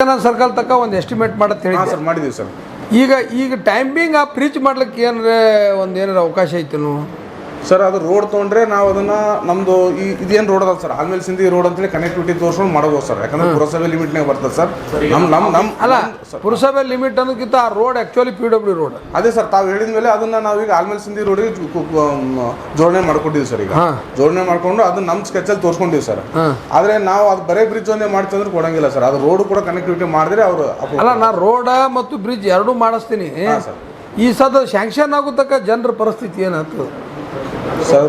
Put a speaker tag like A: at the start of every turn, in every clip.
A: Circle ತಕ್ಕ ಒಂದು estimate ಮಾಡತ್ ಹೇಳಿ
B: ಸರ್ ಮಾಡಿದೀವಿ ಸರ್.
A: ಈಗ ಟೈಮಿಂಗ್ ಆ ಬ್ರಿಡ್ಜ್ ಮಾಡ್ಲಿಕ್ಕೆ ಏನಾರ ಅವಕಾಶ ಐತೇನು
B: ಸರ್? ಅದು ರೋಡ್ ತೊಗೊಂಡ್ರೆ ನಾವು ಅದನ್ನ ನಮ್ದು ಇದೇನು ರೋಡ್ ಅದ ಸರ್, ಆಲ್ಮೇಲೆ ಸಿಂಧಿ ರೋಡ್ ಅಂತೇಳಿ ಕನೆಕ್ಟಿವಿಟಿ ತೋರ್ಸ್ಕೊಂಡು ಮಾಡೋದು ಸರ್. ಯಾಕಂದ್ರೆ ಪುರಸಭೆ ಲಿಮಿಟ್ನಾಗ ಬರ್ತದೆ ಸರ್.
A: ಅಲ್ಲ, ಪುರಸಭೆ ಲಿಮಿಟ್ ಅನ್ನೋದಕ್ಕಿಂತ ಆ ರೋಡ್ ಆಕ್ಚುಲಿ PW ರೋಡ್.
B: ಅದೇ ಸರ್, ತಾವು ಹೇಳಿದ ಮೇಲೆ ಅದನ್ನ ನಾವೀಗ ಆಲ್ಮೇಲೆ ಸಿಂಧಿ ರೋಡಿಗೆ ಜೋಡಣೆ ಮಾಡ್ಕೊಂಡಿದ್ದೀವಿ ಸರ್. ಈಗ ಜೋಡಣೆ ಮಾಡ್ಕೊಂಡು ಅದನ್ನ ನಮ್ಮ ಸ್ಕೆಚಲ್ಲಿ ತೋರ್ಸ್ಕೊಂಡಿವಿ ಸರ್. ಆದ್ರೆ ನಾವು ಅದು ಬರೇ ಬ್ರಿಡ್ಜ್ ಒಂದೇ ಮಾಡ್ತಂದ್ರೆ ಕೊಡಂಗಿಲ್ಲ ಸರ್. ಅದು ರೋಡ್ ಕೂಡ ಕನೆಕ್ಟಿವಿಟಿ ಮಾಡಿದ್ರೆ ಅವರು
A: ಅಲ್ಲ, ನಾ ರೋಡ್ ಮತ್ತು ಬ್ರಿಡ್ಜ್ ಎರಡೂ ಮಾಡಿಸ್ತೀನಿ ಈ ಸದ ಶಾಂಕ್ಷನ್ ಆಗೋತಕ್ಕ ಜನರ ಪರಿಸ್ಥಿತಿ ಏನಾಗ್ತದೆ
B: ಸರ್?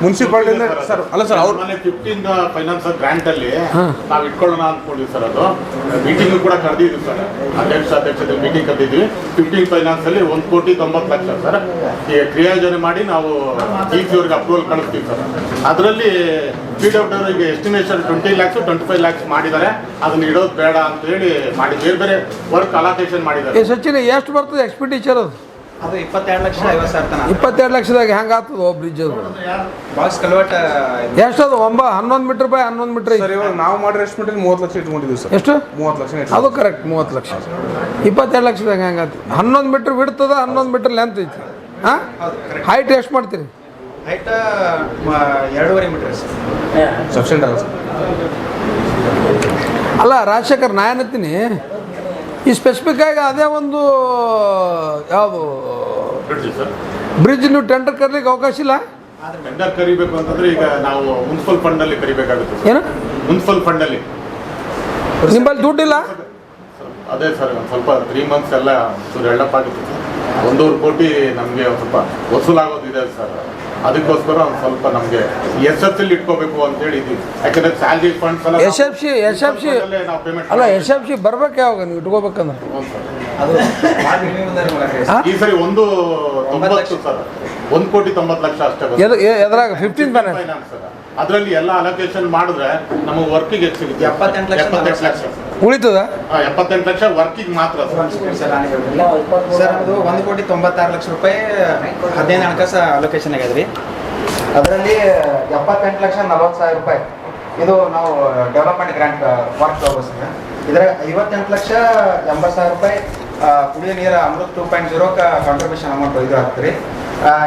A: ಮುನ್ಸಿಪಾಲಿಟಿ
B: ಸರ್ ಅಲ್ಲ ಸರ್, ಅವ್ರು
C: 15 ಫೈನಾನ್ಸ್ ಗ್ರಾಂಟ್ ಅಲ್ಲಿ ನಾವು ಇಟ್ಕೊಳ್ಳೋಣ ಅಂದ್ಕೊಂಡಿವಿ ಸರ್. ಅದು ಮೀಟಿಂಗ್ ಕೂಡ ಕರೆದಿದ್ವಿ ಸರ್, ಅಧ್ಯಕ್ಷತೆ ಮೀಟಿಂಗ್ ಕರೆದಿದ್ವಿ. 15 ಫೈನಾನ್ಸ್ ಅಲ್ಲಿ 1,90,00,000 ಸರ್ ಈ ಕ್ರಿಯಾಯೋಜನೆ ಮಾಡಿ ನಾವು ಅವ್ರಿಗೆ ಅಪ್ರೂವಲ್ ಕಳಿಸ್ತೀವಿ ಸರ್. ಅದರಲ್ಲಿ PWಗೆ ಎಸ್ಟಿಮೇಷನ್ 20 lakhs 25 lakhs ಮಾಡಿದ್ದಾರೆ. ಅದನ್ನ ಇಡೋದು ಬೇಡ ಅಂತ ಹೇಳಿ ಮಾಡಿ ಬೇರೆ ಬೇರೆ ವರ್ಕ್ ಅಲಾಕೇಶನ್ ಮಾಡಿದ್ದಾರೆ.
A: ಸಚಿನ್ ಎಷ್ಟು ಬರ್ತದೆ ಎಕ್ಸ್ಪೆಂಡಿಚರ್?
D: ಅದು 22,50,000
A: 22 ಲಕ್ಷದಾಗ ಹೆಂಗೆ ಆಗ್ತದೆ ಬ್ರಿಡ್ಜ್? ಅದು
D: ಬಾಕ್ಸ್ ಕಲ್ವರ್ಟ್
A: ಎಷ್ಟದು? 11 ಮೀಟರ್ ಬೈ 11 ಮೀಟರ್.
B: ಸರ್ ಇವಾಗ ನಾವು ಮಾಡಿರೋ ಎಸ್ಟಿಮೇಟ್ 30 ಲಕ್ಷ ಇಟ್ಕೊಂಡಿದ್ದೀವಿ ಸರ್.
A: ಎಷ್ಟು?
B: 30 ಲಕ್ಷ.
A: ಅದು ಕರೆಕ್ಟ್, 30 ಲಕ್ಷ. 22 ಲಕ್ಷದಾಗ ಹೆಂಗೆ ಆಗ್ತದೆ? 11 ಮೀಟರ್ ಬಿಡ್ತದ, 11 ಮೀಟರ್ ಲೆಂತ್ ಐತಿ. ಹಾಂ, ಹೈಟ್ ಎಷ್ಟು ಮಾಡ್ತೀರಿ?
D: ಹೈಟ್ 2.5 ಮೀಟರ್
B: ಸಫಿಷಿಯಂಟ್ ಅಲ್ಲ ಸರ್.
A: ಅಲ್ಲ ರಾಜಶೇಖರ್, ನಾ ಏನತ್ತೀನಿ ಈ ಸ್ಪೆಸಿಫಿಕ್ ಆಗಿ ಅದೇ ಒಂದು ಯಾವುದು ಬ್ರಿಡ್ಜ್ ನೀವು ಟೆಂಡರ್ ಕರೀಲಿಕ್ಕೆ ಅವಕಾಶ ಇಲ್ಲ?
C: ಟೆಂಡರ್ ಕರಿಬೇಕು ಅಂತಂದ್ರೆ ಈಗ ನಾವು ಮುನ್ಸಿಪಲ್ ಫಂಡ್ ಅಲ್ಲಿ ಕರಿಬೇಕಾಗುತ್ತೆ.
A: ಏನು
C: ಮುನ್ಸಿಪಲ್ ಫಂಡ್ ಅಲ್ಲಿ
A: ನಿಮ್ಮಲ್ಲಿ ದುಡ್ಡಿಲ್ಲ?
C: ಅದೇ ಸರ್, ಒಂದು ಸ್ವಲ್ಪ 3 months ಎಲ್ಲ ಚೂರು ಎಳ್ಳಪ್ಪ ಆಗುತ್ತೆ ಸರ್. 1.5 ಕೋಟಿ ನಮಗೆ ಒಂದು ಸ್ವಲ್ಪ ವಸೂಲಾಗೋದಿದೆ ಸರ್. ಅದಕ್ಕೋಸ್ಕರ ಒಂದು ಸ್ವಲ್ಪ ನಮಗೆ SFC ಇಟ್ಕೋಬೇಕು ಅಂತ ಹೇಳಿದ್ವಿ. ಯಾಕಂದ್ರೆ ಸ್ಯಾಲರಿ ಫಂಡ್ಸ್ ಎಲ್ಲ
A: SFC ಅಲ್ಲ, SFC ಬರ್ಬೇಕು ಯಾವಾಗ ನೀವು ಇಟ್ಕೋಬೇಕಂದ್ರೆ?
C: ಈ ಸರಿ 1.90 ಸರ್, 1,90,00,000 ಅಷ್ಟೇ.
A: ಎದ್ರಾಗ 15 ಫೈನಾನ್ಸ್
C: ಸರ್. ಅದರಲ್ಲಿ ಎಲ್ಲ ಅಲೋಕೇಶನ್ ಮಾಡಿದ್ರೆ ನಮ್ಮ ವರ್ಕಿಗೆ ಎಷ್ಟು ಸಿಗುತ್ತೆ? 78 ಲಕ್ಷ
A: ಉಳಿತದ?
C: 78 ಲಕ್ಷ ವರ್ಕಿಗೆ ಮಾತ್ರ
D: ಸರ್. ಅದು 1,96,00,000 ರೂಪಾಯಿ 15 ಹಣಕಾಸು ಅಲೋಕೇಶನ್ ಆಗ್ಯದ್ರಿ. ಅದರಲ್ಲಿ 78,40,000 ರೂಪಾಯಿ ಇದು ನಾವು ಡೆವಲಪ್ಮೆಂಟ್ ಗ್ರಾಂಟ್ ವರ್ಕ್ ತಗೋಬೋದು ಸರ್. ಇದ್ರಾಗ 58,80,000 ರೂಪಾಯಿ ಕುಡಿಯೋ ನೀರು ಅಮೃತ್ 2.0 ಕಾಂಟ್ರಿಬ್ಯೂಷನ್ ಅಮೌಂಟ್ ಇದು ಆಗ್ತದೆ.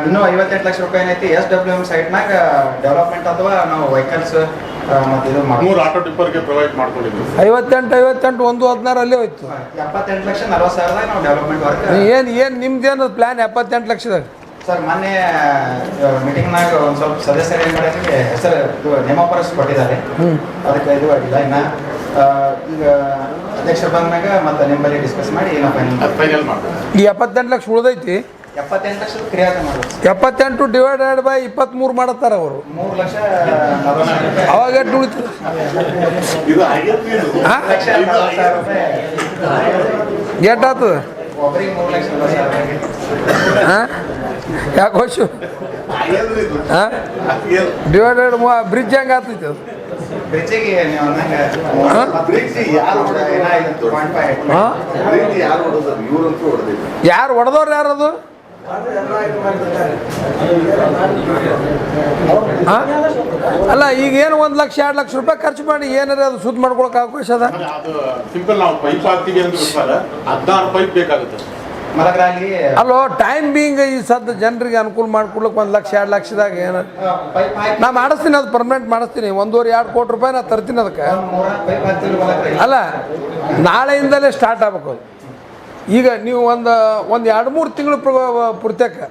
D: ಇನ್ನೂ 58 ಲಕ್ಷ ರೂಪಾಯಿ ಏನೈತಿ SWM ಸೈಟ್ನಾಗ ಡೆವಲಪ್ಮೆಂಟ್ ಅಥವಾ ನಾವು ವೆಹಿಕಲ್ಸ್ ಮತ್ತು ಇದು
C: 3 ಆಟೋ ಟಿಪ್ಪರ್ಗೆ ಪ್ರೊವೈಡ್ ಮಾಡ್ಕೊಂಡಿದ್ವಿ.
A: 58 116 ಅಲ್ಲೇ ಹೋಯ್ತು.
D: 78,40,000 ನಾವು ಡೆವಲಪ್ಮೆಂಟ್ ವರ್ಕ್.
A: ಏನು ನಿಮ್ದೇನು ಪ್ಲಾನ್ 78 ಲಕ್ಷದಾಗ?
D: ಸರ್, ಮೊನ್ನೆ ಮೀಟಿಂಗ್ನಾಗ ಒಂದು ಸ್ವಲ್ಪ ಸದಸ್ಯರು ಏನು ಮಾಡಿದ್ರೆ ಹೆಸರು ಇದು ನೇಮಪರಸ್ ಕೊಟ್ಟಿದ್ದಾರೆ. ಅದಕ್ಕೆ ಇದು ಆಗಿಲ್ಲ. ಇನ್ನು ಈಗ ಅಧ್ಯಕ್ಷರು ಬಂದಾಗ ಮತ್ತೆ ನಿಮ್ಮಲ್ಲಿ ಡಿಸ್ಕಸ್ ಮಾಡಿ
C: ಫೈನಲ್ ಮಾಡ್ತೀವಿ.
A: ಈ 78 ಲಕ್ಷ ಉಳಿದೈತಿ.
D: 78 ಲಕ್ಷದ ಕ್ರಿಯಾತೆ ಮಾಡೋದು.
A: 78 ಡಿವೈಡೆಡ್ ಬೈ 23 ಮಾಡತ್ತಾರ ಅವರು.
D: 3,40,000
A: ಅವಾಗ ಎಷ್ಟು ಉಳಿತದೆ? ಎಷ್ಟು ಆಗ್ತದೆ?
D: ಒಬ್ಬರಿಗೆ 3,40,000.
A: ಹಾಂ, ಯಾಕೆ ವರ್ಷ ಹಾಂ ಡಿವೈಡೆಡ್ ಬ್ರಿಡ್ಜ್ ಹೆಂಗೆ ಆಗ್ತೈತಿ? ಅದು
D: ಬ್ರಿಡ್ಜಿಗೆ ನೀವು
A: ಯಾರು ಹೊಡೆದವ್ರು? ಯಾರದು? ಅಲ್ಲ, ಈಗ ಏನು 1 ಲಕ್ಷ 2 ಲಕ್ಷ ರೂಪಾಯಿ ಖರ್ಚು ಮಾಡಿ ಏನಾರ ಅದು ಸುದ್ದಿ ಮಾಡ್ಕೊಳಕ್ಕೆ ಅವಕಾಶ ಅದ?
C: ಸಿಂಪಲ್ ನಾವು ಪೈಪ್ ಹಾಕ್ತೀವಿ ಅಂದ್ರೆ 16 ಪೈಪ್ ಬೇಕಾಗುತ್ತೆ.
A: ಅಲ್ಲೋ, ಟೈಮ್ ಬೀಂಗ್ ಈ ಸದ್ದು ಜನರಿಗೆ ಅನುಕೂಲ ಮಾಡ್ಕೊಡ್ಲಿಕ್ಕೆ 1 ಲಕ್ಷ 2 ಲಕ್ಷದಾಗ ಏನು ನಾ ಮಾಡಿಸ್ತೀನಿ. ಅದು ಪರ್ಮನೆಂಟ್ ಮಾಡಿಸ್ತೀನಿ. 1.5-2 ಕೋಟಿ ರೂಪಾಯಿ ನಾ ತರ್ತೀನಿ ಅದಕ್ಕೆ. ಅಲ್ಲ, ನಾಳೆಯಿಂದಲೇ ಸ್ಟಾರ್ಟ್ ಆಗ್ಬೇಕು ಅದು. ಈಗ ನೀವು ಒಂದು 2-3 ತಿಂಗಳು ಪೂರ್ತ್ಯಕ್ಕೆ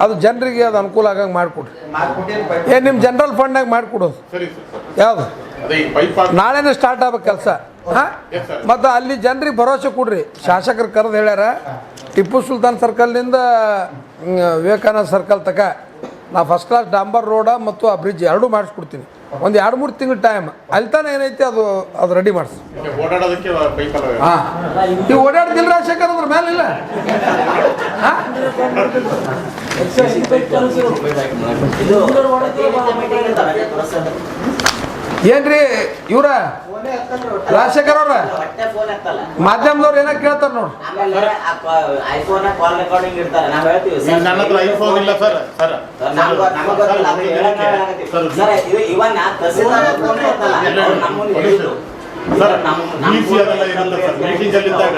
A: ಅದು ಜನರಿಗೆ ಅದು ಅನುಕೂಲ ಆಗಂಗೆ ಮಾಡಿಕೊಡ್ರಿ. ನಿಮ್ಮ ಜನರಲ್ ಫಂಡ್ನಾಗ ಮಾಡಿಕೊಡೋದು ಯಾವುದು? ನಾಳೆನೇ ಸ್ಟಾರ್ಟ್ ಆಗ್ಬೇಕು ಕೆಲಸ. ಹಾಂ, ಮತ್ತು ಅಲ್ಲಿ ಜನರಿಗೆ ಭರವಸೆ ಕೊಡ್ರಿ. ಶಾಸಕರು ಕರೆದು ಹೇಳ್ಯಾರ, ಟಿಪ್ಪು ಸುಲ್ತಾನ್ ಸರ್ಕಲ್ನಿಂದ ವಿವೇಕಾನಂದ ಸರ್ಕಲ್ ತಕ ನಾ ಫಸ್ಟ್ ಕ್ಲಾಸ್ ಡಾಂಬರ್ ರೋಡ ಮತ್ತು ಆ ಬ್ರಿಡ್ಜ್ ಎರಡೂ ಮಾಡಿಸ್ಕೊಡ್ತೀನಿ. ಒಂದು 2-3 ತಿಂಗಳು ಟೈಮ್ ಅಲ್ಲಿ ತಾನೇ ಏನೈತಿ ಅದು ರೆಡಿ ಮಾಡಿಸಿ. ಹಾಂ, ನೀವು ಓಡಾಡ್ತಿಲ್ಲ ರಾಜಶೇಖರ್ ಅದ್ರ ಮೇಲೆ ಇಲ್ಲ? ಹಾಂ, ಏನ್ರಿ ಇವ್ರ ರಾಜಶೇಖರ್ ಅವ್ರ ಮಾಧ್ಯಮದವ್ರು ಏನ ಕೇಳ್ತಾರ ನೋಡ್ರಿ.
C: ಸರ್ VC ಅದೆಲ್ಲ ಇರುತ್ತೆ ಸರ್. ಮೀಟಿಂಗ್ ಅಲ್ಲಿ ಇದ್ದಾಗ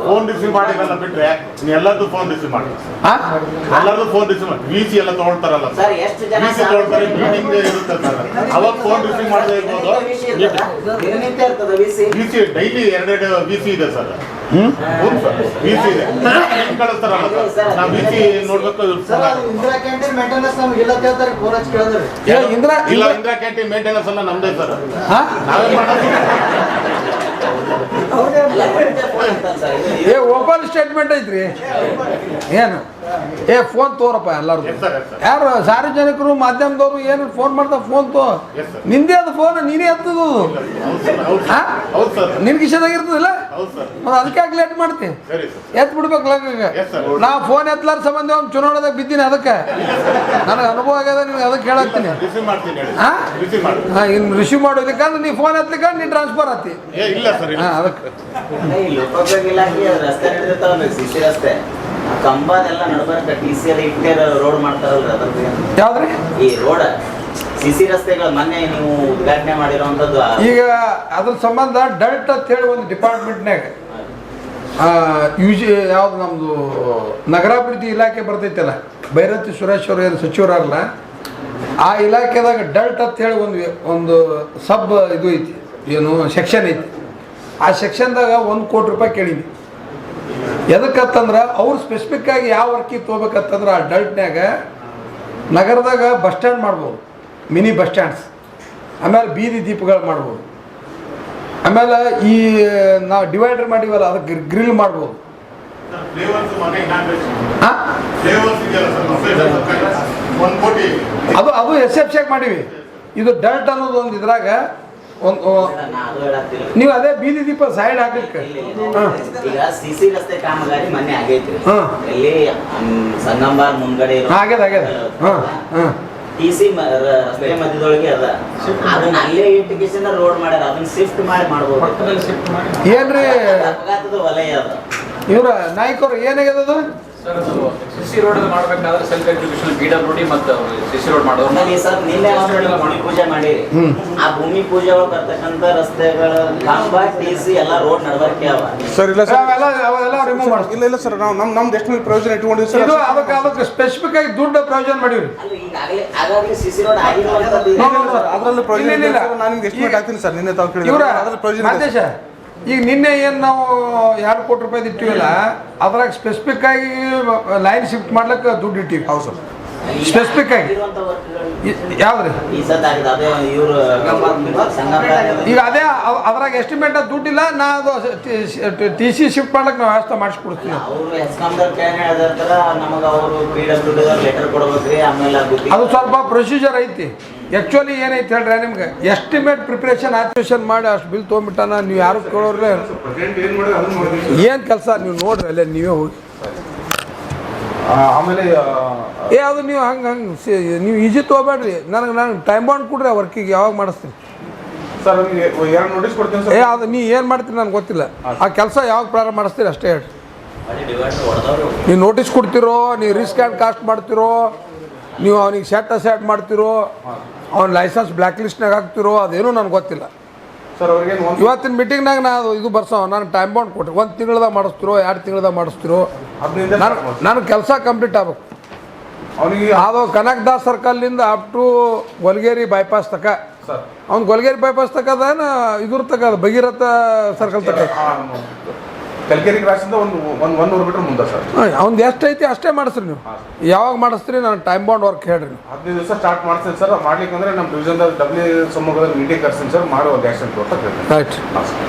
C: ಫೋನ್ ರಿಸೀವ್ ಮಾಡಿರಲ್ಲ ಬಿಟ್ರೆ ಎಲ್ಲರದ್ದು ಫೋನ್ ರಿಸೀವ್ ಮಾಡಿ, ಎಲ್ಲರದ್ದು ಫೋನ್ ರಿಸೀವ್ ಮಾಡಿ. VC ಎಲ್ಲ ತಗೊಳ್ತಾರಲ್ಲ
E: ಸರ್, ಎಷ್ಟು ಜನ
C: VC ತಗೊಳ್ತಾರೆ, ಮೀಟಿಂಗ್ ಇರುತ್ತೆ ಸರ್. ಅವಾಗ ಫೋನ್ ರಿಸೀವ್ ಮಾಡದೇ ಇರ್ಬೋದು.
E: ದಿನನಿತ್ಯ ಇರ್ತದೆ
C: VC ಡೈಲಿ 2 VC ಇದೆ ಸರ್. ಹೌದು ಸರ್, VC ಇದೆ. ಕಳಿಸ್ತಾರಲ್ಲ ಸರ್, ನಾವು VC ನೋಡ್ಬೇಕು.
F: ಇಂದಿರಾ ಕ್ಯಾಂಟೀನ್ ಮೇಂಟೆನೆನ್ಸ್ ನಮ್ಗೆ ಇಲ್ಲ ಕೇಳ್ತಾರೆ, ಫೋನ್ ಹಚ್ಚಿ ಕೇಳಿದ್ರೆ
C: ಇಲ್ಲ ಇಂದಿರಾ ಕ್ಯಾಂಟೀನ್ ಮೇಂಟೆನೆನ್ಸ್ ಎಲ್ಲ ನಮ್ದೇ ಸರ್. ನಾವೇ ಮಾಡೋದು.
A: ಏ ಓಪನ್ ಸ್ಟೇಟ್ಮೆಂಟ್ ಐತ್ರಿ. ಏನು ಫೋನ್ ತೋರಪ್ಪ ಎಲ್ಲರೂ. ಯಾರು ಸಾರ್ವಜನಿಕರು ಮಾಧ್ಯಮದವರು ಏನು ಫೋನ್ ಮಾಡ್ತಾರೆ, ಫೋನ್ ತೋ. ನಿಂದೇ ಅದು ಫೋನ್, ನೀನೇ ಎತ್ತದು. ನಿನ್ ಕಿಶದಾಗ ಇರ್ತದಿಲ್ಲ, ಅದಕ್ಕೆ ಯಾಕೆ ಲೇಟ್ ಮಾಡ್ತೀನಿ? ಎತ್ ಬಿಡ್ಬೇಕು ಲಗ್ಗ. ನಾ ಫೋನ್ ಎತ್ತಲಾರ ಸಂಬಂಧ ಒಂದು ಚುನಾವಣೆದಾಗ ಬಿದ್ದೀನಿ, ಅದಕ್ಕೆ ನನಗೆ ಅನುಭವ ಆಗ್ಯದ. ನಿನ್ಗೆ ಅದಕ್ಕೆ ಹೇಳತ್ತೀನಿ. ಇನ್ನು ರಿಸೀವ್ ಮಾಡೋದಕ್ಕಂದ್ರೆ ನೀ ಫೋನ್ ಎತ್ತಲಿಕ್ಕ ನೀ ಟ್ರಾನ್ಸ್ಫರ್ ಆತಿ. ಅದಕ್ಕೆ
E: ಲೋಕೋಪಯೋಗಿ ಇಲಾಖೆ ರಸ್ತೆ ನಡೆದಿರ್ತಾವಲ್ಲ, ಸಿಸಿ ರಸ್ತೆ ಕಂಬನೆಲ್ಲ ನಡ್ಬರ್ಕ TC ಅಲ್ಲಿ ಇಟ್ಟೆ ರೋಡ್ ಮಾಡ್ತಾರಲ್ರಿ, ಅದ್ರದ್ದು
A: ಯಾವ್ದ್ರಿ
E: ಈ ರೋಡ್ ಸಿಸಿ ರಸ್ತೆಗಳು ಮೊನ್ನೆ ನೀವು ಉದ್ಘಾಟನೆ ಮಾಡಿರೋಂಥದ್ದು.
A: ಈಗ ಅದ್ರ ಸಂಬಂಧ ಡಲ್ಟ್ ಅಂತ ಹೇಳಿ ಒಂದು ಡಿಪಾರ್ಟ್ಮೆಂಟ್ನಾಗ ಯಾವ್ದು ನಮ್ಮದು ನಗರಾಭಿವೃದ್ಧಿ ಇಲಾಖೆ ಬರ್ತೈತಲ್ಲ, ಭೈರತಿ ಸುರೇಶ್ ಅವರು ಏನು ಸಚಿವರಲ್ಲ, ಆ ಇಲಾಖೆದಾಗ ಡಲ್ಟ್ ಅಂತ ಹೇಳಿ ಒಂದು ಸಬ್ ಇದು ಐತಿ, ಏನು ಸೆಕ್ಷನ್ ಐತಿ. ಆ ಸೆಕ್ಷನ್ದಾಗ 1 ಕೋಟಿ ರೂಪಾಯಿ ಕೇಳೀನಿ. ಎದಕ್ಕಂತಂದ್ರೆ ಅವ್ರು ಸ್ಪೆಸಿಫಿಕ್ ಆಗಿ ಯಾವ ವರ್ಕಿಗೆ ತೊಗೋಬೇಕಂತಂದ್ರೆ ಆ ಡಲ್ಟ್ನ್ಯಾಗ ನಗರದಾಗ ಬಸ್ ಸ್ಟ್ಯಾಂಡ್ ಮಾಡ್ಬೋದು, ಮಿನಿ ಬಸ್ ಸ್ಟ್ಯಾಂಡ್ಸ್, ಆಮೇಲೆ ಬೀದಿ ದೀಪಗಳು ಮಾಡ್ಬೋದು, ಆಮೇಲೆ ಈ ನಾವು ಡಿವೈಡರ್ ಮಾಡಿವಲ್ಲ ಅದಕ್ಕೆ ಗ್ರಿಲ್ ಮಾಡ್ಬೋದು. ಅದು SFC ಮಾಡೀವಿ. ಇದು ಡಲ್ಟ್ ಅನ್ನೋದು ಒಂದು ಇದ್ರಾಗ ನೀವು ಅದೇ ಬೀದಿ ದೀಪ ಸೈಡ್ ಹಾಕಲಿಕ್ಕೆ.
E: ಈಗ ಸಿಸಿ ರಸ್ತೆ ಕಾಮಗಾರಿ ಮೊನ್ನೆ ಆಗೈತ್ರಿ, ಇಲ್ಲಿ ಸಂಗಂಬಾರ್ ಮುಂದ್ಗಡೆ
A: ಆಗ್ಯದ.
E: TC ರಸ್ತೆ ಮಧ್ಯದೊಳಗೆ ಅದ, ಅದನ್ನ ಅಲ್ಲೇ ಇಟ್ಟಿಗೆಸಿಂದ ರೋಡ್ ಮಾಡ್ಯಾರ, ಅದನ್ನ ಶಿಫ್ಟ್ ಮಾಡ್ಬೋದು.
A: ಏನ್ರಿ
E: ಅಪಘಾತದ ವಲಯ ಅದ.
A: ಇವ್ರ ನಾಯ್ಕರು ಏನಾಗ್ಯದ ಅದು?
G: ಸಿಸಿ ರೋಡ್ ಮಾಡ್ಬೇಕಾದ್ರೆ ಸೆಲ್ಫ್ ಎಕ್ಸಿಕ್ಯೂಷನ್ BWD ಮತ್ತು ಸಿಸಿ ರೋಡ್ ಮಾಡೋದು.
E: ಸರ್ ನಿನ್ನೆ ಭೂಮಿ ಪೂಜೆ ಮಾಡಿರಿ, ಆ ಭೂಮಿ ಪೂಜೆ ಒಳಗೆ ಬರ್ತಕ್ಕಂಥ ರಸ್ತೆಗಳ ಕಂಬ TC ಎಲ್ಲ ರೋಡ್ ನಡಬರ್ಕೆ ಅವ
B: ಸರ್. ಇಲ್ಲ ಸರ್,
A: ಅವೆಲ್ಲ ರಿಮೂವ್ ಮಾಡ್ತೀವಿ.
B: ಇಲ್ಲ ಸರ್, ನಾವು ನಮ್ದು ಎಷ್ಟು ಪ್ರಯೋಜನ ಇಟ್ಕೊಂಡಿದ್ದೀವಿ ಸರ್.
A: ಇದು ಅದಕ್ಕೆ ಸ್ಪೆಸಿಫಿಕ್ ಆಗಿ ದುಡ್ಡು ಪ್ರಯೋಜನ ಮಾಡಿವ್ರಿ.
E: ಹಾಗಾಗಿ ಸಿಸಿ ರೋಡ್ ಆಗಿರುವಂತದ್ದು
B: ಅದರಲ್ಲಿ ಪ್ರಯೋಜನ ಇಲ್ಲ. ನಾನು ನಿಮ್ಗೆ ಎಸ್ಟಿಮೇಟ್ ಹಾಕ್ತೀನಿ ಸರ್, ನಿನ್ನೆ ತಾವು ಕೇಳಿದ್ರೆ ಅದ್ರಲ್ಲಿ ಪ್ರಯೋಜನ ಇದೆ.
A: ಈಗ ನಿನ್ನೆ ಏನು ನಾವು 2 ಕೋಟಿ ರೂಪಾಯಿ ಇಟ್ಟಿವಲ್ಲ, ಅದ್ರಾಗ ಸ್ಪೆಸಿಫಿಕ್ ಆಗಿ ಲೈನ್ ಶಿಫ್ಟ್ ಮಾಡ್ಲಿಕ್ಕೆ ದುಡ್ಡು ಇಟ್ಟಿವಿ.
B: ಹೌದು ಸರ್,
A: ಸ್ಪೆಸಿಫಿಕ್ ಆಗಿ ಯಾವ್ದ್ರಿ ಈಗ ಅದೇ ಅದ್ರಾಗ ಎಸ್ಟಿಮೇಟ್ ದುಡ್ಡಿಲ್ಲ. ನಾ ಅದು TC ಶಿಫ್ಟ್ ಮಾಡ್ಲಿಕ್ಕೆ ನಾವು ವ್ಯವಸ್ಥೆ ಮಾಡಿಸ್ಕೊಡ್ತೀವಿ. ಅದು ಸ್ವಲ್ಪ ಪ್ರೊಸೀಜರ್ ಐತಿ. ಆ್ಯಕ್ಚುಲಿ ಏನೈತಿ ಹೇಳ್ರಿ ನಿಮ್ಗೆ, ಎಸ್ಟಿಮೇಟ್ ಪ್ರಿಪ್ರೇಷನ್ ಆರ್ಟಿಫಿಷನ್ ಮಾಡಿ ಅಷ್ಟು ಬಿಲ್ ತೊಗೊಂಬಿಟ್ಟಾನ. ನೀವು ಯಾರು ಕೇಳೋರ್ಲೆ ಏನು ಕೆಲಸ ನೀವು ನೋಡ್ರಿ, ಅಲ್ಲೇ ನೀವೇ ಹೋಗಿ.
B: ಆಮೇಲೆ
A: ಅದು ನೀವು ಹಂಗೆ ನೀವು ಈಜಿ ತೊಗೋಬೇಡ್ರಿ. ನನಗೆ ಟೈಮ್ ಬಾಂಡ್ ಕೊಡ್ರಿ ಆ ವರ್ಕಿಗೆ, ಯಾವಾಗ ಮಾಡಿಸ್ತೀನಿ
B: ಸರ್. ನಿಮಗೆ 2 ನೋಟಿಸ್ ಕೊಡ್ತೀನಿ ಸರ್.
A: ಅದು ನೀ ಏನು ಮಾಡ್ತೀರಿ ನನಗೆ ಗೊತ್ತಿಲ್ಲ. ಆ ಕೆಲಸ ಯಾವಾಗ ಪ್ರಾರಂಭ ಮಾಡಿಸ್ತೀರಿ ಅಷ್ಟೇ ಹೇಳ್ರಿ. ನೀವು ನೋಟಿಸ್ ಕೊಡ್ತಿರೋ, ನೀವು ರಿಸ್ಕ್ ಆ್ಯಂಡ್ ಕಾಸ್ಟ್ ಮಾಡ್ತಿರೋ, ನೀವು ಅವನಿಗೆ ಸೆಟ್ ಮಾಡ್ತಿರೋ, ಅವ್ನ ಲೈಸೆನ್ಸ್ ಬ್ಲ್ಯಾಕ್ ಲಿಸ್ಟ್ನಾಗ ಹಾಕ್ತಿರೋ, ಅದೇನೂ ನನಗೆ ಗೊತ್ತಿಲ್ಲ
B: ಸರ್. ಅವ್ರಿಗೆ
A: ಇವತ್ತಿನ ಮೀಟಿಂಗ್ನಾಗ ನಾನು ಇದು ಬರ್ಸೋ ನಾನು ಟೈಮ್ ಬಾಂಡ್ ಕೊಟ್ಟೆ. 1 ತಿಂಗಳದಾಗ ಮಾಡಿಸ್ತಿರೋ, 2 ತಿಂಗಳದಾಗ ಮಾಡಿಸ್ತಿರೋ, ನಾನು ಕೆಲಸ ಕಂಪ್ಲೀಟ್ ಆಗ್ಬೇಕು.
B: ಅವನಿಗೆ
A: ಅದು ಕನಕದಾಸ್ ಸರ್ಕಲ್ನಿಂದ ಅಪ್ ಟು ಗೊಲ್ಗೇರಿ ಬೈಪಾಸ್ ತಕ. ಅವ್ನು ಗೊಲ್ಗೇರಿ ಬೈಪಾಸ್ ತಕದಾನ ಇದ್ರ ತಕ ಭಗೀರಥ ಸರ್ಕಲ್ ತಕ.
B: ಕಲ್ಕೇರಿ ಕ್ರಾಸಿಂದ ಒಂದು 100 ಮೀಟರ್ ಮುಂದೆ ಸರ್.
A: ಅವ್ನು ಎಷ್ಟು ಐತಿ ಅಷ್ಟೇ ಮಾಡಿಸ್ರಿ. ನೀವು ಯಾವಾಗ ಮಾಡಿಸ್ತೀರಿ ನಾನು ಟೈಮ್ ಬಾಂಡ್ ವರ್ಕ್ ಹೇಳ್ರಿ.
B: 15 ದಿವಸ ಸ್ಟಾರ್ಟ್ ಮಾಡ್ತೀನಿ ಸರ್. ಮಾಡ್ಲಿಕ್ಕೆ ಅಂದ್ರೆ ನಮ್ಮ ಡಿವಿಷನ್ದಾಗ ಡಬ್ಲ್ಯೂ ಶಿವಮೊಗ್ಗದಲ್ಲಿ ಮೀಟಿಂಗ್ ಕರ್ಸ್ತೀನಿ ಸರ್, ಮಾಡೋ ಒಂದು ಆ್ಯಕ್ಷನ್ ಅಂತ ಹೇಳ್ತೀನಿ.
A: ರೈಟ್,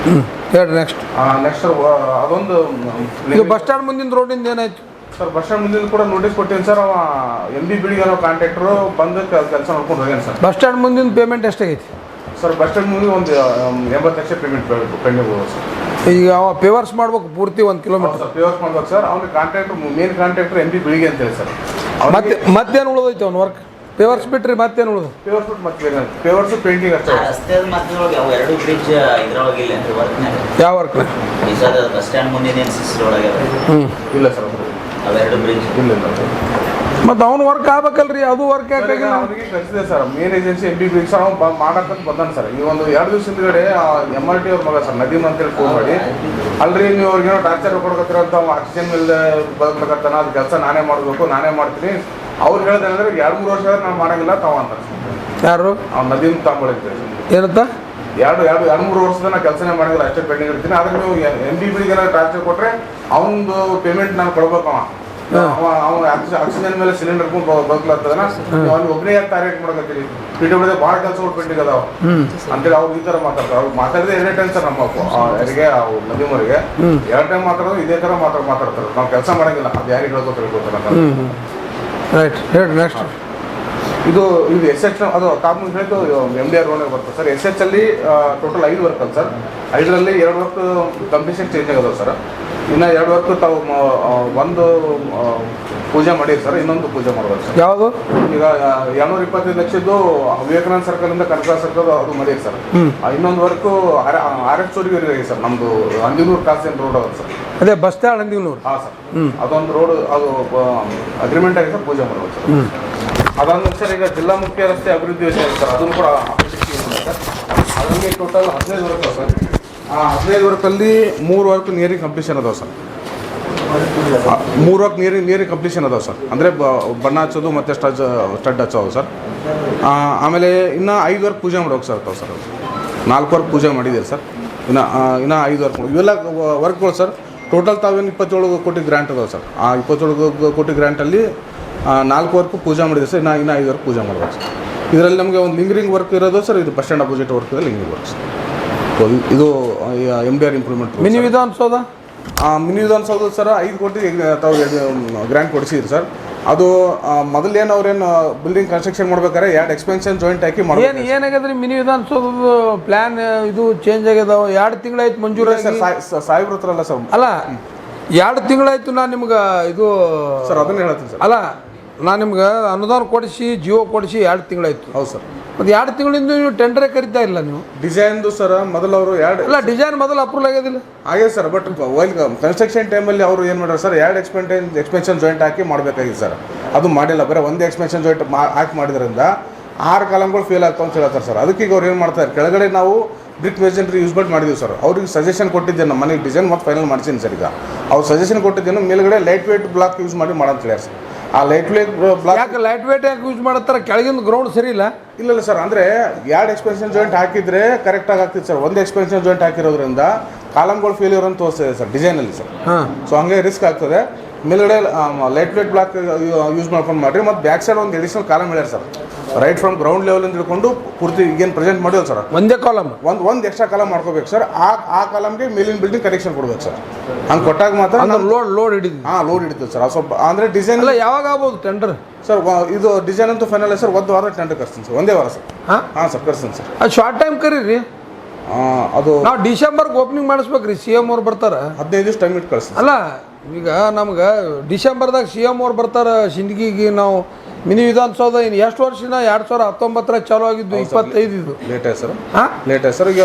A: ಹೇಳ್ರಿ. ನೆಕ್ಸ್ಟ್
B: ಸರ್, ಅದೊಂದು
A: ಇದು ಬಸ್ ಸ್ಟ್ಯಾಂಡ್ ಮುಂದಿನ ರೋಡಿಂದ ಏನಾಯ್ತು
B: ಸರ್? ಬಸ್ ಸ್ಟ್ಯಾಂಡ್ ಮುಂದಿನ ಕೂಡ ನೋಟಿಸ್ ಕೊಟ್ಟಿದ್ದೀನಿ ಸರ್. ಅವ MBBD ಅನ್ನೋ ಕಾಂಟ್ರಾಕ್ಟರು ಬಂದು ಕೆಲಸ ಮಾಡ್ಕೊಂಡು ಹೋಗ್ಯಾನ ಸರ್.
A: ಬಸ್ ಸ್ಟ್ಯಾಂಡ್ ಮುಂದಿನ ಪೇಮೆಂಟ್ ಎಷ್ಟಾಗೈತಿ
B: ಸರ್? ಬಸ್ ಸ್ಟ್ಯಾಂಡ್ ಮುಂದೆ ಒಂದು 80 ಲಕ್ಷ ಪೇಮೆಂಟ್ ಪೆಂಡಿಂಗ್ ಹೋಗೋದು ಸರ್.
A: ಈಗ ಅವ ಪೇವರ್ಸ್ ಮಾಡ್ಬೇಕು ಪೂರ್ತಿ 1 ಕಿಲೋಮೀಟರ್
B: ಪೇವರ್ಸ್ ಮಾಡ್ಬೇಕು ಸರ್. ಅವ್ನಿಗೆ ಕಾಂಟ್ರಾಕ್ಟರ್ ಮೇನ್ ಕಾಂಟ್ರಾಕ್ಟರ್ MBBD ಅಂತ ಹೇಳಿ ಸರ್.
A: ಮತ್ತೇನು ಉಳಿದೈತೆ ಅವ್ನ ವರ್ಕ್? ಪೇವರ್ಸ್ ಬಿಟ್ರಿ ಮತ್ತೇನು ಉಳಿದು?
B: ಪೇವರ್ಸ್ ಬಿಟ್ಟು ಮತ್ತೆ ಪೇವರ್ಸ್ ಪೇಂಟಿಂಗ್ ಅಷ್ಟೇ.
E: ರಸ್ತೆ ಮಧ್ಯದೊಳಗೆ ಅವು 2 ಬ್ರಿಡ್ಜ್ ಇದ್ರೊಳಗಿಲ್ಲ ಅಂದ್ರೆ ವರ್ಕ್ನಾಗ.
A: ಯಾವ ವರ್ಕ್?
E: ಬಸ್ ಸ್ಟ್ಯಾಂಡ್ ಮುಂದಿನ ಸಿಸಿ ಒಳಗೆ
B: ಇಲ್ಲ ಸರ್,
E: ಅವು 2 ಬ್ರಿಡ್ಜ್
B: ಇಲ್ಲ.
A: ಮತ್ತು ಅವ್ನು ವರ್ಕ್ ಆಗ್ಬೇಕಲ್ರಿ, ಅದು ವರ್ಕ್ ಯಾಕಾಗಿಲ್ಲ?
B: ಅವನಿಗೆ ಕಳಿಸಿದೆ sir, main agency MB sir, ಅವ್ನು ಮಾಡಕ್ಕಂತ ಬಂದಾನ ಸರ್. ಈ ಒಂದು 2 ದಿವಸ ಹಿಂದ್ಗಡೆ MRT ಅವ್ರ ಮಗ ಸರ್ ನದೀಮ್ ಅಂತೇಳಿ ಫೋನ್ ಮಾಡಿ, ಅಲ್ರಿ ನೀವು ಅವ್ರಿಗೇನೋ ಟಾರ್ಚರ್ ಕೊಡ್ಕತ್ತೀರ ಅಂತ, ಆಕ್ಸಿಜನ್ ಮೇಲೆ ಬದುಕತ್ತಾನ, ಅದು ಕೆಲಸ ನಾನೇ ಮಾಡಬೇಕು, ನಾನೇ ಮಾಡ್ತೀನಿ. ಅವ್ರು ಹೇಳ್ದೇನಂದ್ರೆ 2-3 ವರ್ಷ ನಾನು ಮಾಡಂಗಿಲ್ಲ ತಾವ ಅಂತ.
A: ಯಾರು?
B: ಅವ್ನು ನದೀಮ್ ತಾಂಬಳಿದ್ದೆ
A: ಏನಂತ?
B: 2-3 ವರ್ಷದ ನಾ ಕೆಲಸನೇ ಮಾಡಿದ್ರೆ ಅಷ್ಟೇ ಪೆಂಡಿಂಗ್ ಇರ್ತೀನಿ. ಆದ್ರೆ ನೀವು MBBಗೆ ಟಾರ್ಚರ್ ಕೊಟ್ಟರೆ ಅವನದು ಪೇಮೆಂಟ್ ನಾನು ಕೊಡ್ಬೇಕು. ಅವ್ನು ಆಕ್ಸಿಜನ್ ಮೇಲೆ ಸಿಲಿಂಡರ್ ಬದುಕಲಾಗ್ತದನ, ಅವ್ನಿಗೆ ಒಬ್ಬನೇ ಯಾಕೆ ಟಾರ್ಗೆಟ್ ಮಾಡಕತ್ತೀರಿ? PWD ಭಾಳ ಕೆಲಸಗಳು ಪೆಂಡಿಂಗ್ ಅದಾವ ಅಂತೇಳಿ ಅವ್ರು ಈ ಥರ ಮಾತಾಡ್ತಾರೆ. ಅವ್ರು ಮಾತಾಡಿದ್ರೆ 2 ಟೈಮ್ ಸರ್ ನಮ್ಮ ಯಾರಿಗೆ ನದೀಮರಿಗೆ 2 ಟೈಮ್ ಮಾತಾಡೋದು ಇದೇ ಥರ ಮಾತಾಡ್ತಾರೆ. ನಾವು ಕೆಲಸ ಮಾಡಂಗಿಲ್ಲ, ಅದು ಯಾರಿಗೆ ಹೇಳ್ಕೊತಾರೆ
A: ರೈಟ್, ಹೇಳಿ ನೆಕ್ಸ್ಟ್.
B: ಇದು SH ಅದು ಕಾಮನ್ ಹೇಳಿದ್ದು MDR ರೋಡ್ ಬರ್ತದೆ ಸರ್. SH ಅಲ್ಲಿ ಟೋಟಲ್ 5 ವರ್ಕ್ ಅಲ್ಲ ಸರ್. 5ರಲ್ಲಿ 2 ವರ್ಕ್ ಕಂಪ್ಲೀಷನ್ ಚೇಂಜ್ ಆಗೋದು ಸರ್. ಇನ್ನು 2 ವರ್ಕ್ ತಾವು ಒಂದು ಪೂಜೆ ಮಾಡಿರಿ ಸರ್, ಇನ್ನೊಂದು ಪೂಜೆ ಮಾಡ್ಬೋದು ಸರ್.
A: ಯಾವುದು?
B: ಈಗ 225 ಲಕ್ಷದ್ದು ವಿವೇಕಾನಂದ ಸರ್ಕಲಿಂದ ಕನಕ ಸರ್ಕಲ್ ಅದು ಮಾಡಿರಿ ಸರ್. ಇನ್ನೊಂದು ವರ್ಕು RF ಚೋರಿಗೆ ಸರ್, ನಮ್ಮದು ಅಂದಿನೂರು ಕಾಸಿನ ರೋಡ್ ಅದ ಸರ್.
A: ಅದೇ ಬಸ್ ಸ್ಟ್ಯಾಂಡ್ ಅಂದಿನೂರು.
B: ಹಾಂ ಸರ್, ಅದೊಂದು ರೋಡ್ ಅದು ಅಗ್ರಿಮೆಂಟ್ ಆಗಿ ಸರ್, ಪೂಜೆ ಮಾಡ್ಬೋದು ಸರ್. ಅದಾದ್ಮೇಲೆ ಸರ್ ಈಗ ಜಿಲ್ಲಾ ಮುಖ್ಯ ರಸ್ತೆ ಅಭಿವೃದ್ಧಿ ಯೋಜನೆ ಸರ್, ಅದನ್ನು ಕೂಡ ಸರ್. ಅದರಲ್ಲಿ ಟೋಟಲ್ 15 ವರ್ಕ್ ಸರ್. ಆ 15 ವರ್ಕಲ್ಲಿ 3 ವರ್ಕ್ ನಿಯರಿಂಗ್ ಕಂಪ್ಲೀಷನ್ ಅದಾವೆ ಸರ್. 3 ವರ್ಕ್ ನಿಯರಿಂಗ್ ಕಂಪ್ಲೀಷನ್ ಅದಾವೆ ಸರ್. ಅಂದರೆ ಬಣ್ಣ ಹಚ್ಚೋದು ಮತ್ತು ಸ್ಟಡ್ ಹಚ್ಚೋದು ಸರ್. ಆಮೇಲೆ ಇನ್ನು 5 ವರ್ಕ್ ಪೂಜೆ ಮಾಡೋಕೆ ಸರ್ ತಾವು ಸರ್. 4 ವರ್ಕ್ ಪೂಜೆ ಮಾಡಿದ್ದೀರಿ ಸರ್. ಇನ್ನು 5 ವರ್ಕ್ ಇವೆಲ್ಲ ವರ್ಕ್ಗಳು ಸರ್. ಟೋಟಲ್ ತಾವೇನು 27 ಕೋಟಿ ಗ್ರ್ಯಾಂಟ್ ಅದಾವೆ ಸರ್. ಆ 27 ಕೋಟಿ ಗ್ರ್ಯಾಂಟಲ್ಲಿ 4 ವರ್ಕ್ ಪೂಜೆ ಮಾಡಿದೆ ಸರ್. ಇನ್ನು 5 ವರ್ಕ್ ಪೂಜೆ ಮಾಡ್ಬೇಕು ಸರ್. ಇದರಲ್ಲಿ ನಮಗೆ ಒಂದು ಲಿಂಗರಿಂಗ್ ವರ್ಕ್ ಇರೋದು ಸರ್, ಇದು ಬಸ್ ಸ್ಟ್ಯಾಂಡ್ ಅಪೋಸಿಟ್ ವರ್ಕ್ ಇದೆ, ಲಿಂಗರಿಂಗ್ ವರ್ಕ್ ಸರ್. ಇದು MDR improvement.
A: Mini Vidhana Soudha?
B: Mini Vidhana Soudha sir 5 ಕೋಟಿ ತಾವು ಗ್ರ್ಯಾಂಟ್ ಕೊಡಿಸಿದ್ರು ಸರ್. ಅದು ಮೊದಲೇನು ಅವ್ರೇನು ಬಿಲ್ಡಿಂಗ್ ಕನ್ಸ್ಟ್ರಕ್ಷನ್ ಮಾಡ್ಬೇಕಾದ್ರೆ 2 ಎಕ್ಸ್ಪೆನ್ಷನ್ ಜಾಯಿಂಟ್ ಹಾಕಿ ಮಾಡಿ.
A: ಏನಾಗ್ಯದ್ರಿ ಮಿನಿ ವಿಧಾನಸೌಧದ ಪ್ಲ್ಯಾನ್? ಇದು ಚೇಂಜ್ ಆಗ್ಯದಾವ. 2 ತಿಂಗಳಾಯ್ತು ಮಂಜೂರಾಗಿ
B: ಸರ್. ಸಾಹೇಬ್ರ ಹತ್ರ ಅಲ್ಲ ಸರ್.
A: ಅಲ್ಲ, 2 ತಿಂಗಳಾಯ್ತು. ನಾನು ನಿಮ್ಗೆ ಇದು
B: ಸರ್ ಅದನ್ನೇ ಹೇಳ್ತೀನಿ ಸರ್.
A: ಅಲ್ಲ, ನಾನು ನಿಮ್ಗೆ ಅನುದಾನ ಕೊಡಿಸಿ ಜಿಯೋ ಕೊಡಿಸಿ 2 ತಿಂಗಳಾಯ್ತು.
B: ಹೌದು ಸರ್.
A: ಮತ್ತು 2 ತಿಂಗಳಿಂದ ನೀವು ಟೆಂಡರೇ ಕರಿತಾ ಇಲ್ಲ ನೀವು.
B: ಡಿಸೈನ್ದು ಸರ್ ಮೊದಲು ಅವರು 2
A: ಅಲ್ಲ, ಡಿಸೈನ್ ಮೊದಲು ಅಪ್ರೂವಲ್ ಆಗೋದಿಲ್ಲ
B: ಹಾಗೆ ಸರ್. ಬಟ್ ವೈಲ್ ಕನ್ಸ್ಟ್ರಕ್ಷನ್ ಟೈಮಲ್ಲಿ ಅವರು ಏನು ಮಾಡ್ಯಾರ ಸರ್, 2 ಎಕ್ಸ್ಪೆನ್ಷನ್ ಜಾಯಿಂಟ್ ಹಾಕಿ ಮಾಡಬೇಕಾಗಿತ್ತು ಸರ್. ಅದು ಮಾಡಿಲ್ಲ, ಬರೀ 1 ಎಕ್ಸ್ಪೆನ್ಷನ್ ಜಾಯಿಂಟ್ ಹಾಕಿ ಮಾಡಿದ್ರಿಂದ 6 ಕಾಲಮ್ಗಳು ಫೇಲ್ ಆಗ್ತಾವ ಅಂತ ಹೇಳ್ತಾರೆ ಸರ್. ಅದಕ್ಕೆ ಈಗ ಅವ್ರು ಏನು ಮಾಡ್ತಾರೆ, ಕೆಳಗಡೆ ನಾವು ಬ್ರಿಕ್ ಮೆಜೆಂಟ್ರಿ ಯೂಸ್ ಮಾಡಿದ್ದೀವಿ ಸರ್. ಅವ್ರಿಗೆ ಸಜೆಷನ್ ಕೊಟ್ಟಿದ್ದೆ, ನಮ್ಮ ಮನೆಗೆ ಡಿಸೈನ್ ಮತ್ತು ಫೈನಲ್ ಮಾಡ್ತೀನಿ ಸರ್. ಈಗ ಅವ್ರು ಸಜೆಷನ್ ಕೊಟ್ಟಿದ್ದೇನು ಮೇಲ್ಗಡೆ ಲೈಟ್ ವೇಟ್ ಬ್ಲಾಕ್ ಯೂಸ್ ಮಾಡಿ ಮಾಡಂತ ಹೇಳ್ಯಾರ ಸರ್. ಆ ಲೈಟ್ ವೇಟ್ ಬ್ಲಾಕ್
A: ಯಾಕೆ ಲೈಟ್ ವೇಟ್ ಯಾಕೆ ಯೂಸ್ ಮಾಡತ್ತಾರ? ಕೆಳಗಿನ ಗ್ರೌಂಡ್ ಸರಿ ಇಲ್ಲ.
B: ಇಲ್ಲ ಸರ್, ಅಂದರೆ 2 ಎಕ್ಸ್ಪೆನ್ಷನ್ ಜಾಯಿಂಟ್ ಹಾಕಿದರೆ ಕರೆಕ್ಟಾಗಿ ಆಗ್ತಿತ್ತು ಸರ್. 1 ಎಕ್ಸ್ಪೆನ್ಷನ್ ಜಾಯಿಂಟ್ ಹಾಕಿರೋದ್ರಿಂದ ಕಾಲಮ್ಗಳು ಫೇಲ್ಯೂರ್ ಅಂತ ತೋರಿಸ್ತಿದೆ ಸರ್ ಡಿಸೈನಲ್ಲಿ ಸರ್. ಸೊ ಹಂಗೆ ರಿಸ್ಕ್ ಆಗ್ತದೆ. ಮೇಲ್ಗಡೆ ಲೈಟ್ ವೇಟ್ ಬ್ಲಾಕ್ ಯೂಸ್ ಮಾಡ್ಕೊಂಡು ಮಾಡಿರಿ. ಮತ್ತು ಬ್ಯಾಕ್ ಸೈಡ್ ಒಂದು ಎಡಿಷನಲ್ ಕಾಲಮ್ ಹೇಳ್ಯಾರ ಸರ್. ರೈಟ್ ಫ್ರಮ್ ಗ್ರೌಂಡ್ ಲೆವೆಲಿಂದ ಹಿಡ್ಕೊಂಡು ಪೂರ್ತಿ ಈಗೇನು ಪ್ರೆಸೆಂಟ್ ಮಾಡಿದ್ರು ಸರ್,
A: ಒಂದೇ ಕಾಲಮ್
B: ಒಂದು ಎಕ್ಸ್ಟ್ರಾ ಕಾಲಮ್ ಮಾಡ್ಕೋಬೇಕು ಸರ್. ಆ ಕಾಲಮ್ಗೆ ಮೇಲಿನ ಬಿಲ್ಡಿಂಗ್ ಕನೆಕ್ಷನ್ ಕೊಡ್ಬೇಕು ಸರ್. ಹಂಗೆ ಕೊಟ್ಟಾಗ ಮಾತ್ರ
A: ಲೋಡ್ ಹಿಡಿದು
B: ಲೋಡ್ ಹಿಡಿತದೆ ಸರ್. ಸ್ವಲ್ಪ ಅಂದರೆ ಡಿಸೈನ್
A: ಎಲ್ಲ ಯಾವಾಗ ಆಗ್ಬೋದು ಟೆಂಡರ್
B: ಸರ್? ಇದು ಡಿಸೈನ್ ಅಂತೂ ಫೈನಲ್ ಸರ್. 1 ವಾರ ಟೆಂಡರ್ ಕರ್ಸ್ತೀನಿ ಸರ್. 1 ವಾರ ಸರ್. ಹಾಂ ಸರ್, ಕರ್ಸ್ತೀನಿ ಸರ್.
A: ಅದು ಶಾರ್ಟ್ ಟೈಮ್ ಕರೀರಿ.
B: ಅದು
A: ನಾವು ಡಿಸೆಂಬರ್ಗೆ ಓಪನಿಂಗ್ ಮಾಡಿಸ್ಬೇಕ್ರಿ. CM ಅವ್ರು ಬರ್ತಾರೆ.
B: 15 ದಿವಸ ಟೈಮ್ ಇಟ್ಟು ಕಳಿಸ್ತೀನಿ.
A: ಅಲ್ಲ, ಈಗ ನಮ್ಗೆ ಡಿಸೆಂಬರ್ದಾಗ CM ಅವ್ರು ಬರ್ತಾರೆ ಸಿಂದಗಿಗೆ. ನಾವು ಮಿನಿ ವಿಧಾನಸೌಧ ಇನ್ನು ಎಷ್ಟು ವರ್ಷನ 2019 ಚಾಲೂ ಆಗಿದ್ದು, 25 ಇದು
B: ಲೇಟ್ ಆಯ್ತು ಸರ್. ಲೇಟ್ ಆಯ್ತು ಸರ್. ಈಗ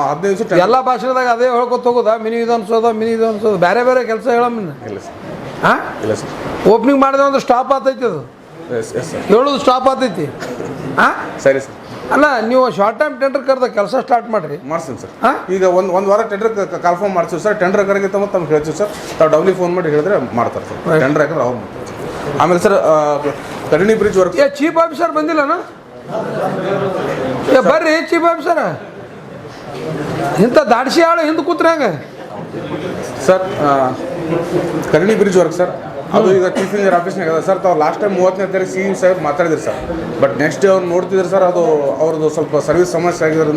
B: 15 ದಿವಸ
A: ಎಲ್ಲ ಭಾಷೆದಾಗ ಅದೇ ಹೇಳ್ಕೊತ ಹೋಗೋದಾ? ಮಿನಿ ವಿಧಾನಸೌಧ ಬೇರೆ ಬೇರೆ ಕೆಲಸ ಹೇಳಮ್ಮ.
B: ಇಲ್ಲ ಸರ್.
A: ಹಾಂ,
B: ಇಲ್ಲ ಸರ್.
A: ಓಪನಿಂಗ್ ಮಾಡಿದೆ ಅಂದ್ರೆ ಸ್ಟಾಪ್ ಆಗ್ತೈತಿ. ಅದು
B: ಎಸ್ ಸರ್,
A: ಹೇಳೋದು ಸ್ಟಾಪ್ ಆಗ್ತೈತಿ. ಹಾಂ,
B: ಸರಿ ಸರ್.
A: ಅಲ್ಲ, ನೀವು ಶಾರ್ಟ್ ಟೈಮ್ ಟೆಂಡರ್ ಕರೆದ ಕೆಲಸ ಸ್ಟಾರ್ಟ್ ಮಾಡಿರಿ.
B: ಮಾಡ್ತೀನಿ ಸರ್.
A: ಹಾಂ,
B: ಈಗ ಒಂದು ವಾರ ಟೆಂಡರ್ ಕಾಲ್ಫಾರ್ಮ್ ಮಾಡ್ತೀವಿ ಸರ್. ಟೆಂಡರ್ ಕರೆಗಿತ್ತ ಮತ್ತು ನಮ್ಗೆ ಹೇಳ್ತೀವಿ ಸರ್. ತಾವು ಡಬ್ಲಿ ಫೋನ್ ಮಾಡಿ ಹೇಳಿದ್ರೆ ಮಾಡ್ತಾರೆ ಸರ್. ಟೆಂಡರ್ ಯಾಕಂದ್ರೆ ಅವ್ರು ಮಾಡ್ತಾರೆ. ಆಮೇಲೆ sir Karni bridge work.
A: Chief officer ಬಂದಿಲ್ಲನ? ಬರ್ರಿ ಚೀಫ್ ಆಫೀಸರ್. ಇಂಥ ದಾಡ್ಸಿ ಆಳು ಹಿಂದೆ ಕೂತ್ರಿ ಹಂಗೆ
B: sir. Karni bridge work sir, ಅದು ಈಗ ಚೀಫ್ ಇಂಜಿನಿಯರ್ ಆಫೀಸ್ನಾಗ ಅದ ಸರ್. ತಾವು ಲಾಸ್ಟ್ ಟೈಮ್ 30ನೇ ತಾರೀಕು CM ಸಾಹೇಬ್ ಮಾತಾಡಿದ್ರು ಸರ್. ಬಟ್ ನೆಕ್ಸ್ಟ್ ಡೇ ಅವ್ರು ನೋಡ್ತಿದ್ರು ಸರ್. ಅದು ಅವ್ರದ್ದು ಸ್ವಲ್ಪ ಸರ್ವಿಸ್ ಸಮಸ್ಯೆ ಆಗಿರೋದ್ರಿಂದ